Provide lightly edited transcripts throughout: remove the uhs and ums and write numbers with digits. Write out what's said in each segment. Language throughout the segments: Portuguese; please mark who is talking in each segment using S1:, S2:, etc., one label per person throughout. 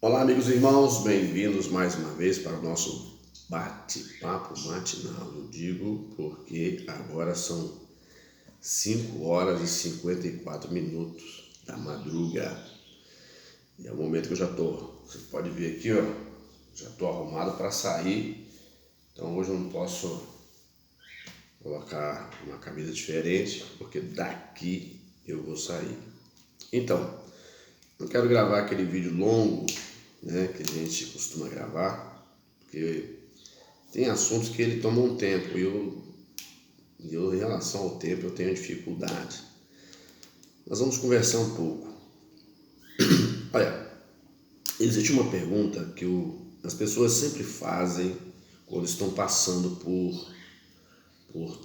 S1: Olá, amigos e irmãos, bem-vindos mais uma vez para o nosso bate-papo matinal. Eu digo porque agora são 5 horas e 54 minutos da madruga. E é o momento que eu já estou, você pode ver aqui, ó, já estou arrumado para sair. Então hoje eu não posso colocar uma camisa diferente, porque daqui eu vou sair. Então, não quero gravar aquele vídeo longo, né, que a gente costuma gravar, porque tem assuntos que ele toma um tempo e eu em relação ao tempo eu tenho dificuldade. Nós vamos conversar um pouco. Olha, existe uma pergunta que as pessoas sempre fazem quando estão passando por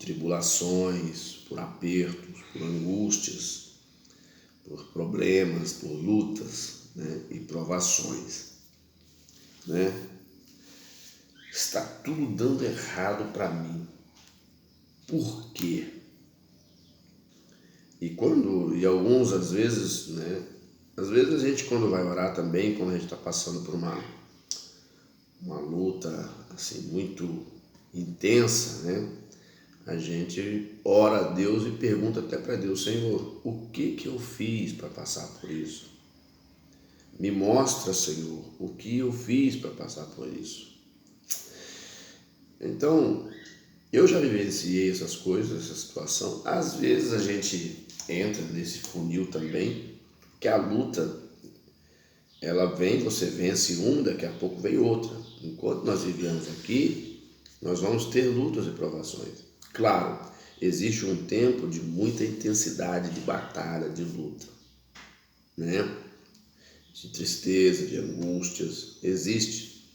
S1: tribulações, por apertos, por angústias, por problemas, por lutas, né, e provações, né? Está tudo dando errado para mim. Por quê? E alguns, às vezes, né? Às vezes a gente, quando vai orar também, quando a gente está passando por uma luta assim muito intensa, né? A gente ora a Deus e pergunta até para Deus: Senhor, o que eu fiz para passar por isso? Me mostra, Senhor, o que eu fiz para passar por isso. Então, eu já vivenciei essas coisas, essa situação. Às vezes a gente entra nesse funil também, que a luta, ela vem, você vence um, daqui a pouco vem outra. Enquanto nós vivemos aqui, nós vamos ter lutas e provações. Claro, existe um tempo de muita intensidade, de batalha, de luta, né? De tristeza, de angústias, existe.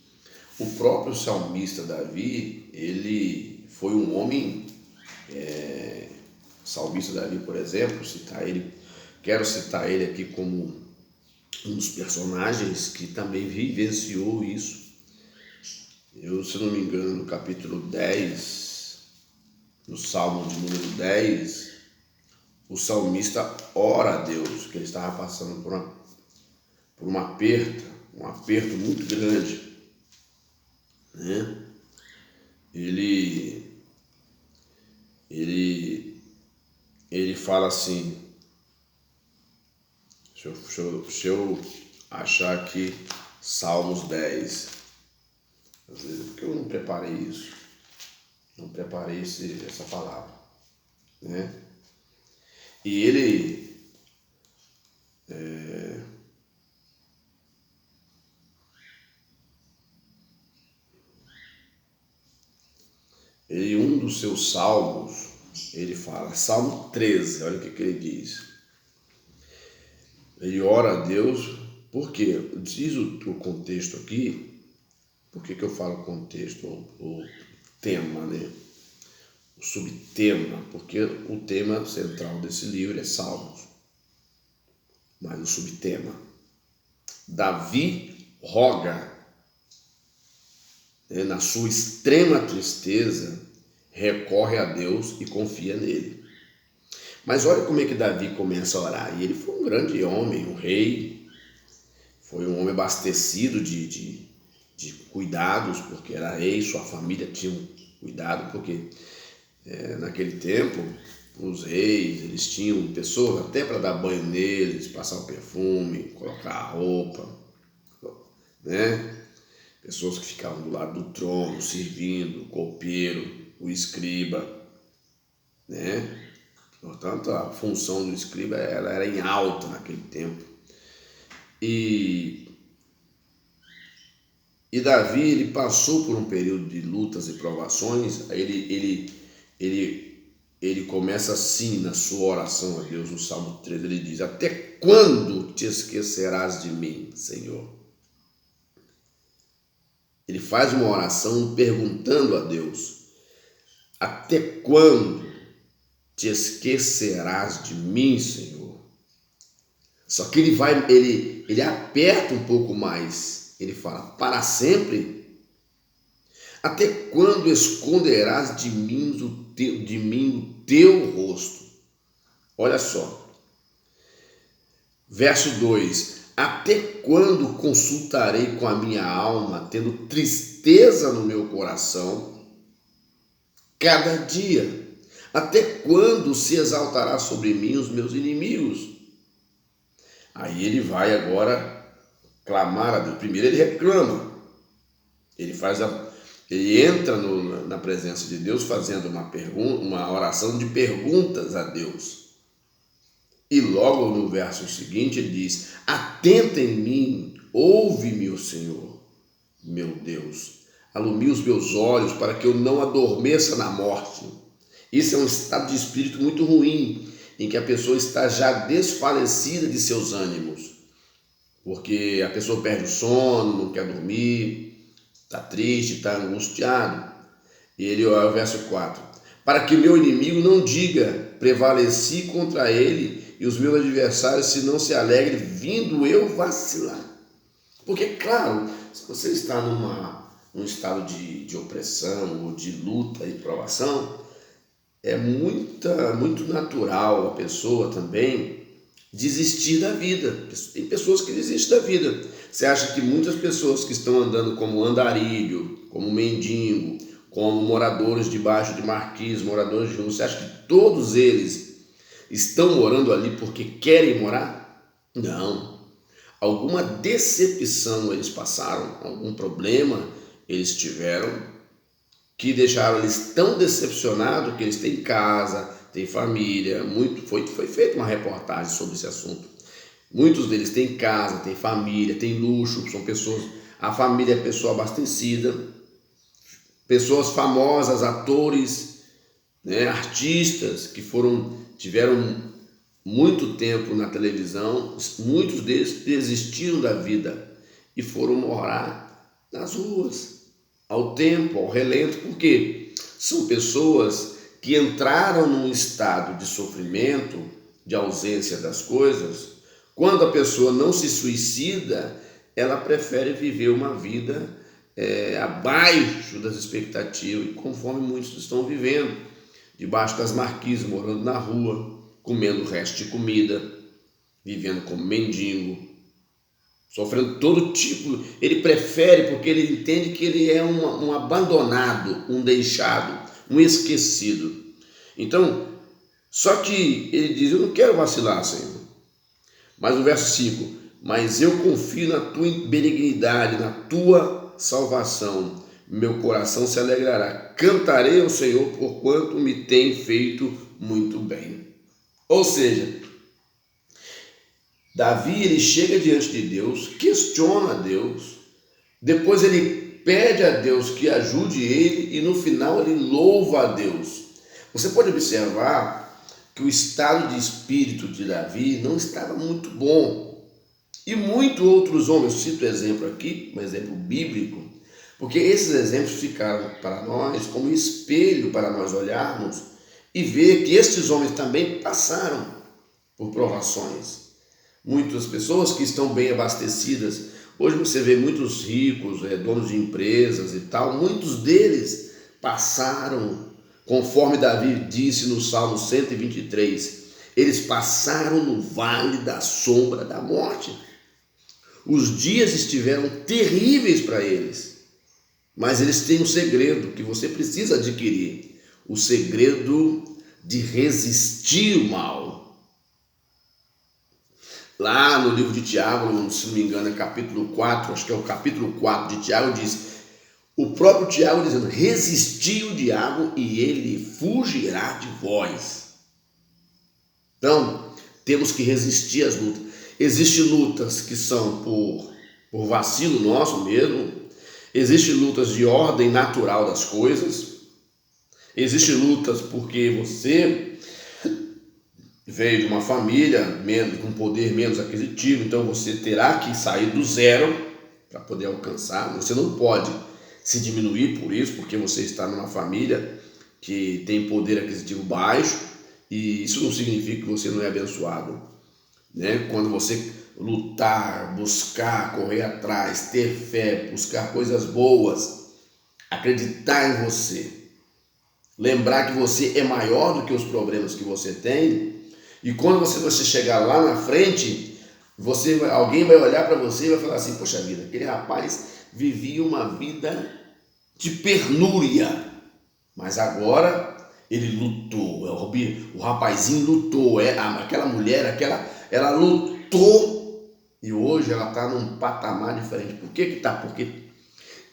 S1: O próprio salmista Davi, ele foi um homem, salmista Davi, por exemplo, quero citar ele aqui como um dos personagens que também vivenciou isso. Se não me engano, no capítulo 10, no Salmo de número 10, o salmista ora a Deus, que ele estava passando por um aperto muito grande, né? Ele fala assim, deixa eu achar aqui Salmos 10. Às vezes é porque eu não preparei isso, não preparei essa palavra, né? E um dos seus salmos, ele fala, Salmo 13, olha o que ele diz. Ele ora a Deus, porque diz o contexto aqui. Por que eu falo contexto, o tema, né? O subtema, porque o tema central desse livro é Salmos, mas o subtema, Davi roga, né, na sua extrema tristeza, recorre a Deus e confia nele. Mas olha como é que Davi começa a orar. E ele foi um grande homem, um rei, foi um homem abastecido de cuidados, porque era rei, sua família tinha um cuidado, porque naquele tempo os reis, eles tinham pessoas até para dar banho neles, passar o perfume, colocar a roupa, né? Pessoas que ficavam do lado do trono, servindo, o copeiro, o escriba, né? Portanto, a função do escriba ela era em alta naquele tempo. E Davi, ele passou por um período de lutas e provações. Ele começa assim na sua oração a Deus, no Salmo 13, ele diz: até quando te esquecerás de mim, Senhor? Ele faz uma oração perguntando a Deus: até quando te esquecerás de mim, Senhor? Só que ele aperta um pouco mais. Ele fala: para sempre? Até quando esconderás de mim o teu rosto? Olha só. Verso 2. Até quando consultarei com a minha alma, tendo tristeza no meu coração? Cada dia. Até quando se exaltará sobre mim os meus inimigos? Aí ele vai agora clamar a Deus. Primeiro ele reclama. Ele entra na presença de Deus fazendo uma oração de perguntas a Deus. E logo no verso seguinte ele diz: atenta em mim, ouve-me, ó Senhor, meu Deus. Alumia os meus olhos para que eu não adormeça na morte. Isso é um estado de espírito muito ruim, em que a pessoa está já desfalecida de seus ânimos. Porque a pessoa perde o sono, não quer dormir, está triste, está angustiado. E ele olha o verso 4. Para que o meu inimigo não diga, prevaleci contra ele, e os meus adversários se não se alegrem, vindo eu vacilar. Porque, claro, se você está num estado de opressão, ou de luta e provação, é muito natural a pessoa também desistir da vida. Tem pessoas que desistem da vida. Você acha que muitas pessoas que estão andando como andarilho, como mendigo, como moradores debaixo de marquise, moradores de rua, você acha que todos eles estão morando ali porque querem morar? Não. Alguma decepção eles passaram, algum problema eles tiveram, que deixaram eles tão decepcionados que eles têm casa, têm família. Foi feita uma reportagem sobre esse assunto. Muitos deles têm casa, têm família, têm luxo, são pessoas, a família é pessoa abastecida, pessoas famosas, atores, né, artistas que tiveram muito tempo na televisão. Muitos deles desistiram da vida e foram morar nas ruas, ao tempo, ao relento, porque são pessoas que entraram num estado de sofrimento, de ausência das coisas. Quando a pessoa não se suicida, ela prefere viver uma vida abaixo das expectativas, e conforme muitos estão vivendo, debaixo das marquises, morando na rua, comendo o resto de comida, vivendo como mendigo, sofrendo todo tipo. Ele prefere, porque ele entende que ele é um abandonado, um deixado, um esquecido. Então, só que ele diz: eu não quero vacilar, Senhor. Mas no verso 5, mas eu confio na tua benignidade, na tua salvação, meu coração se alegrará, cantarei ao Senhor porquanto me tem feito muito bem. Ou seja, Davi, ele chega diante de Deus, questiona a Deus, depois ele pede a Deus que ajude ele e no final ele louva a Deus. Você pode observar que o estado de espírito de Davi não estava muito bom. E muitos outros homens, cito exemplo aqui, um exemplo bíblico, porque esses exemplos ficaram para nós como espelho para nós olharmos e ver que estes homens também passaram por provações. Muitas pessoas que estão bem abastecidas, hoje você vê muitos ricos, donos de empresas e tal, muitos deles passaram, conforme Davi disse no Salmo 123, eles passaram no vale da sombra da morte. Os dias estiveram terríveis para eles, mas eles têm um segredo que você precisa adquirir, o segredo de resistir o mal. Lá no livro de Tiago, se não me engano, é capítulo 4, acho que é o capítulo 4 de Tiago, diz, o próprio Tiago dizendo, resisti o diabo e ele fugirá de vós. Então, temos que resistir às lutas. Existem lutas que são por vacilo nosso mesmo, existem lutas de ordem natural das coisas, existem lutas porque você veio de uma família com poder menos aquisitivo, então você terá que sair do zero para poder alcançar. Você não pode se diminuir por isso, porque você está numa família que tem poder aquisitivo baixo, e isso não significa que você não é abençoado, né? Quando você lutar, buscar, correr atrás, ter fé, buscar coisas boas, acreditar em você, lembrar que você é maior do que os problemas que você tem. E quando você chegar lá na frente, Alguém vai olhar para você e vai falar assim: poxa vida, aquele rapaz vivia uma vida de penúria, mas agora ele lutou. O rapazinho lutou, aquela mulher, ela lutou e hoje ela está num patamar diferente. Por que que tá? Porque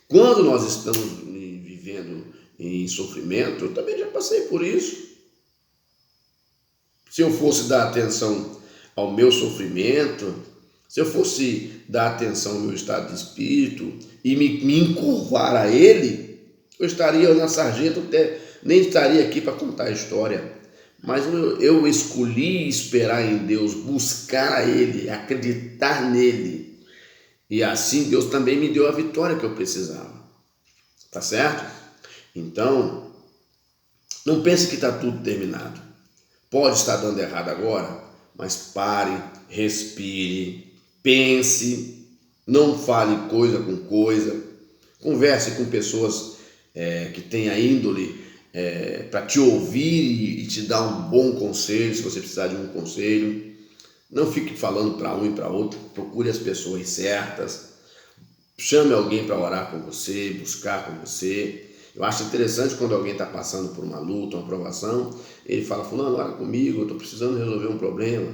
S1: quando nós estamos vivendo em sofrimento, eu também já passei por isso. Se eu fosse dar atenção ao meu sofrimento, se eu fosse dar atenção ao meu estado de espírito e me encurvar a ele, eu estaria na sarjeta, nem estaria aqui para contar a história. Mas eu escolhi esperar em Deus, buscar a Ele, acreditar nele. E assim Deus também me deu a vitória que eu precisava. Tá certo? Então, não pense que está tudo terminado. Pode estar dando errado agora, mas pare, respire, pense, não fale coisa com coisa, converse com pessoas que têm a índole para te ouvir e te dar um bom conselho, se você precisar de um conselho. Não fique falando para um e para outro, procure as pessoas certas, chame alguém para orar com você, buscar com você. Eu acho interessante quando alguém está passando por uma luta, uma provação, ele fala: fulano, ora comigo, eu estou precisando resolver um problema.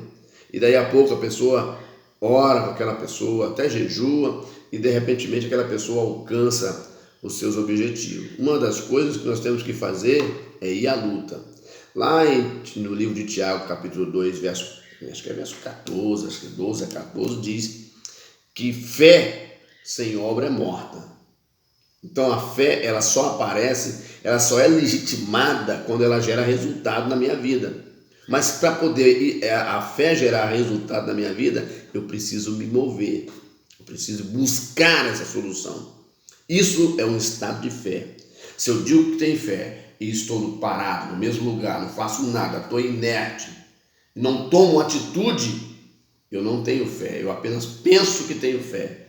S1: E daí a pouco a pessoa ora com aquela pessoa, até jejua, e de repente aquela pessoa alcança os seus objetivos. Uma das coisas que nós temos que fazer é ir à luta. Lá no livro de Tiago, capítulo 2, acho que é verso 14, acho que 12 a 14, diz que fé sem obra é morta. Então a fé, ela só aparece, ela só é legitimada quando ela gera resultado na minha vida. Mas para poder a fé gerar resultado na minha vida, eu preciso me mover, eu preciso buscar essa solução. Isso é um estado de fé. Se eu digo que tenho fé e estou parado no mesmo lugar, não faço nada, estou inerte, não tomo atitude, eu não tenho fé, eu apenas penso que tenho fé.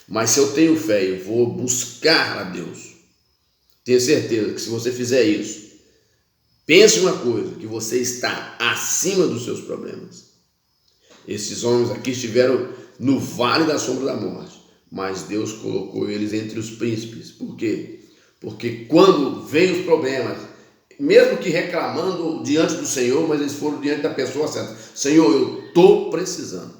S1: Mas se eu tenho fé e vou buscar a Deus, tenho certeza que se você fizer isso, pense uma coisa, que você está acima dos seus problemas. Esses homens aqui estiveram no vale da sombra da morte, mas Deus colocou eles entre os príncipes. Por quê? Porque quando vem os problemas, mesmo que reclamando diante do Senhor, mas eles foram diante da pessoa certa: Senhor, eu estou precisando.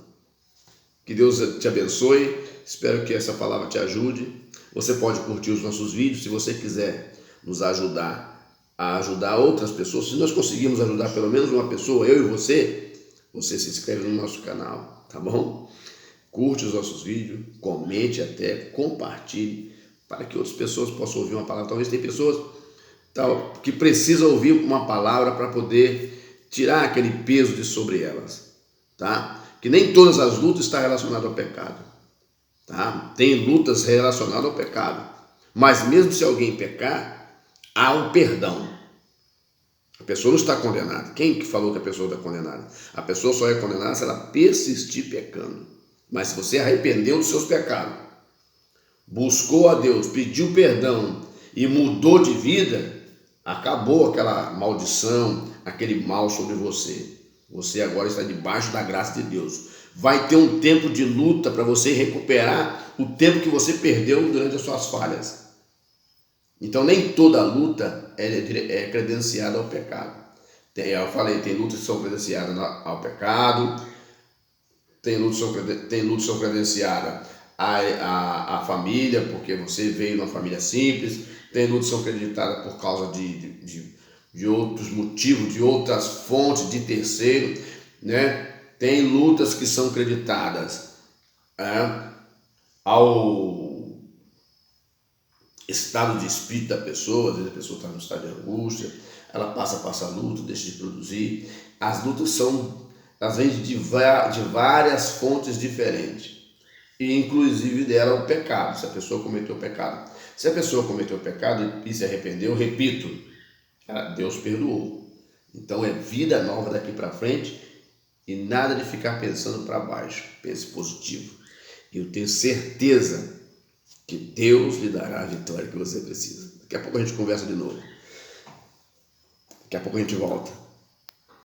S1: Que Deus te abençoe. Espero que essa palavra te ajude. Você pode curtir os nossos vídeos. Se você quiser nos ajudar a ajudar outras pessoas, se nós conseguirmos ajudar pelo menos uma pessoa, eu e você se inscreve no nosso canal, tá bom? Curte os nossos vídeos, comente até, compartilhe, para que outras pessoas possam ouvir uma palavra. Talvez tem pessoas que precisam ouvir uma palavra para poder tirar aquele peso de sobre elas, tá? Que nem todas as lutas estão relacionadas ao pecado. Tá? Tem lutas relacionadas ao pecado, mas mesmo se alguém pecar, há um perdão. A pessoa não está condenada. Quem que falou que a pessoa está condenada? A pessoa só é condenada se ela persistir pecando. Mas se você arrependeu dos seus pecados, buscou a Deus, pediu perdão e mudou de vida, acabou aquela maldição, aquele mal sobre você. Você agora está debaixo da graça de Deus. Vai ter um tempo de luta para você recuperar o tempo que você perdeu durante as suas falhas. Então nem toda luta é credenciada ao pecado. Eu falei, tem lutas que são credenciadas ao pecado, tem lutas que são credenciadas à família, porque você veio de uma família simples, tem lutas que são acreditadas por causa de outros motivos, de outras fontes, de terceiro, né? Tem lutas que são creditadas ao estado de espírito da pessoa. Às vezes a pessoa está no estado de angústia, ela passa a luta, deixa de produzir. As lutas elas vêm de várias fontes diferentes, e inclusive dela o pecado, se a pessoa cometeu o pecado. Se a pessoa cometeu o pecado e se arrependeu, repito, Deus perdoou. Então é vida nova daqui para frente. E nada de ficar pensando para baixo. Pense positivo. E eu tenho certeza que Deus lhe dará a vitória que você precisa. Daqui a pouco a gente conversa de novo. Daqui a pouco a gente volta.